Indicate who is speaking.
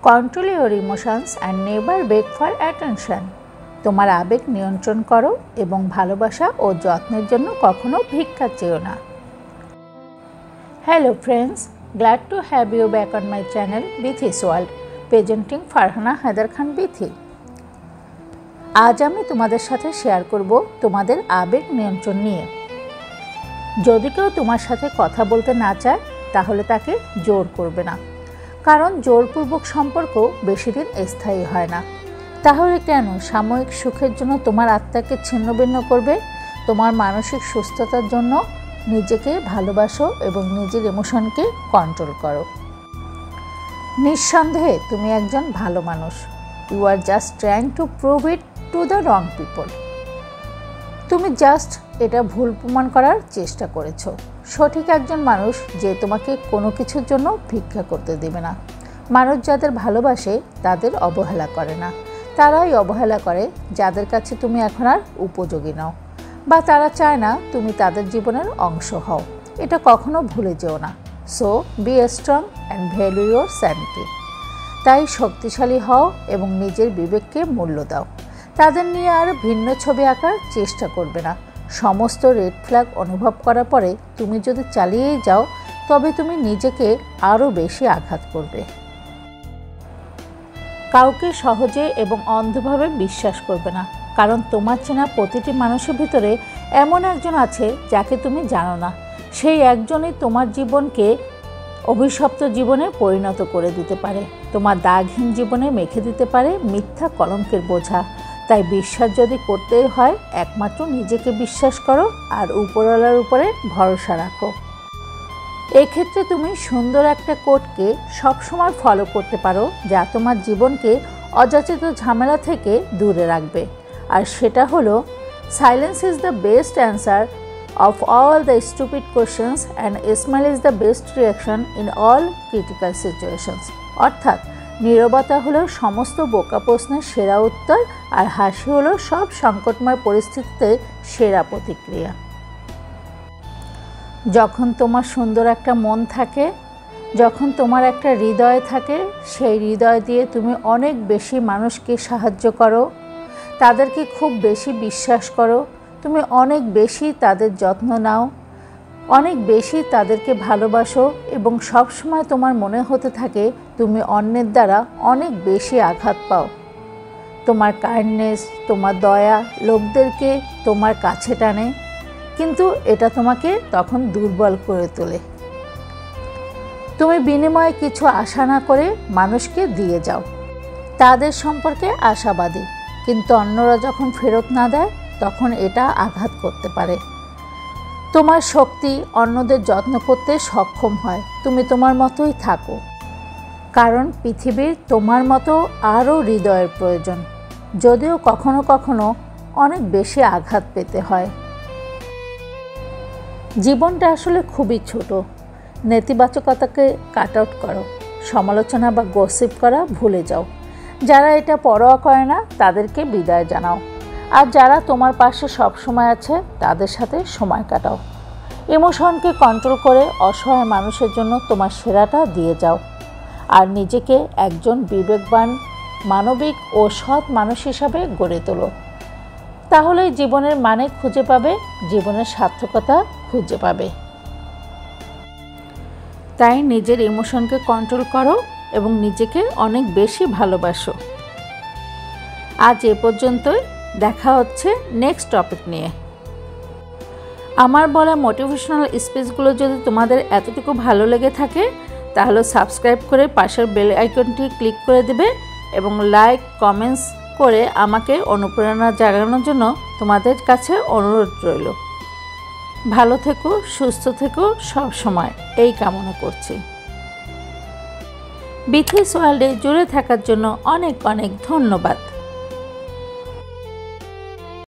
Speaker 1: Control your emotions and never beg for attention. তোমার আবেগ নিয়ন্ত্রণ করো এবং ভালোবাসা ও যত্নের জন্য কখনো ভিক্ষা চেও না। Hello friends, glad to have you back on my channel Bithi's world, presenting Farhana Haider Khan Bithi. আজ আমি তোমাদের সাথে শেয়ার করব তোমাদের আবেগ নিয়ন্ত্রণ নিয়ে। যদি কেউ তোমার সাথে কথা বলতে না চায় তাহলে তাকে জোর করবে না, কারণ জোরপূর্বক সম্পর্ক বেশি দিন স্থায়ী হয় না। তাহলে কেন সাময়িক সুখের জন্য তোমার আত্মাকে ছিন্নভিন্ন করবে? তোমার মানসিক সুস্থতার জন্য নিজেকে ভালোবাসো এবং নিজের ইমোশনকে কন্ট্রোল করো। নিঃসন্দেহে তুমি একজন ভালো মানুষ। You are just trying to prove it to the wrong people. তুমি জাস্ট এটা ভুল প্রমাণ করার চেষ্টা করেছো। সঠিক একজন মানুষ যে তোমাকে কোনো কিছুর জন্য ভিক্ষা করতে দেবে না। মানুষ যাদের ভালোবাসে তাদের অবহেলা করে না। তারাই অবহেলা করে যাদের কাছে তুমি এখন আর উপযোগী নও, বা তারা চায় না তুমি তাদের জীবনের অংশ হও। এটা কখনো ভুলে যেও না। So be strong and value your sanity. তাই শক্তিশালী হও এবং নিজের বিবেককে মূল্য দাও। তাদের নিয়ে আর ভিন্ন ছবি আঁকার চেষ্টা করবে না। সমস্ত রেড ফ্ল্যাগ অনুভব করার পরে তুমি যদি চালিয়েই যাও তবে তুমি নিজেকে আরও বেশি আঘাত করবে। কাউকে সহজে এবং অন্ধভাবে বিশ্বাস করবে না, কারণ তোমার চেনা প্রতিটি মানুষের ভিতরে এমন একজন আছে যাকে তুমি জানো না। সেই একজনই তোমার জীবনকে অভিশপ্ত জীবনে পরিণত করে দিতে পারে, তোমার দাগহীন জীবনে মেখে দিতে পারে মিথ্যা কলঙ্কের বোঝা। তাই বিশ্বাস যদি করতেই হয় একমাত্র নিজেকে বিশ্বাস করো আর উপরওয়ালার উপরে ভরসা রাখো। এক্ষেত্রে তুমি সুন্দর একটা কোটকে সবসময় ফলো করতে পারো যা তোমার জীবনকে অযাচিত ঝামেলা থেকে দূরে রাখবে। আর সেটা হলো, silence is the best answer of all the stupid questions and smile is the best reaction in all critical situations. অর্থাৎ নীরবতা হলো সমস্ত বোকা প্রশ্নের সেরা উত্তর, আর হাসি হলো সব সংকটময় পরিস্থিতিতে সেরা প্রতিক্রিয়া। যখন তোমার সুন্দর একটা মন থাকে, যখন তোমার একটা হৃদয় থাকে, সেই হৃদয় দিয়ে তুমি অনেক বেশি মানুষকে সাহায্য করো, তাদেরকে খুব বেশি বিশ্বাস করো, তুমি অনেক বেশি তাদের যত্ন নাও, অনেক বেশি তাদেরকে ভালোবাসো এবং সবসময় তোমার মনে হতে থাকে তুমি অন্যের দ্বারা অনেক বেশি আঘাত পাও। তোমার কাইন্ডনেস, তোমার দয়া লোকদেরকে তোমার কাছে টানে, কিন্তু এটা তোমাকে তখন দুর্বল করে তোলে। তুমি বিনিময়ে কিছু আশা না করে মানুষকে দিয়ে যাও, তাদের সম্পর্কে আশাবাদী, কিন্তু অন্যরা যখন ফেরত না দেয় তখন এটা আঘাত করতে পারে। তোমার শক্তি অন্যদের যত্ন করতে সক্ষম হয়। তুমি তোমার মতোই থাকো, কারণ পৃথিবীর তোমার মতো আরও হৃদয়ের প্রয়োজন, যদিও কখনো কখনো অনেক বেশি আঘাত পেতে হয়। জীবনটা আসলে খুবই ছোট। নেতিবাচকতাকে কাট আউট করো, সমালোচনা বা গসিপ করা ভুলে যাও। যারা এটা পরোয়া করে না তাদেরকে বিদায় জানাও, আর যারা তোমার পাশে সব সময় আছে তাদের সাথে সময় কাটাও। ইমোশনকে কন্ট্রোল করে অসহায় মানুষের জন্য তোমার সেরাটা দিয়ে যাও, আর নিজেকে একজন বিবেকবান, মানবিক ও সৎ মানুষ হিসাবে গড়ে তোলো। তাহলেই জীবনের মানে খুঁজে পাবে, জীবনের সার্থকতা খুঁজে পাবে। তাই নিজের ইমোশনকে কন্ট্রোল করো এবং নিজেকে অনেক বেশি ভালোবাসো। আজ এ পর্যন্তই, দেখা হচ্ছে নেক্সট টপিক নিয়ে। আমার বলা মোটিভেশনাল স্পিচগুলো যদি তোমাদের এতটুকু ভালো লেগে থাকে তাহলে সাবস্ক্রাইব করে পাশের বেল আইকনটি ক্লিক করে দেবে এবং লাইক কমেন্টস করে আমাকে অনুপ্রেরণা জাগানোর জন্য তোমাদের কাছে অনুরোধ রইল। ভালো থেকো, সুস্থ থেকো, সব সময় এই কামনা করছি। বিথিস ওয়ার্ল্ডে জুড়ে থাকার জন্য অনেক অনেক ধন্যবাদ।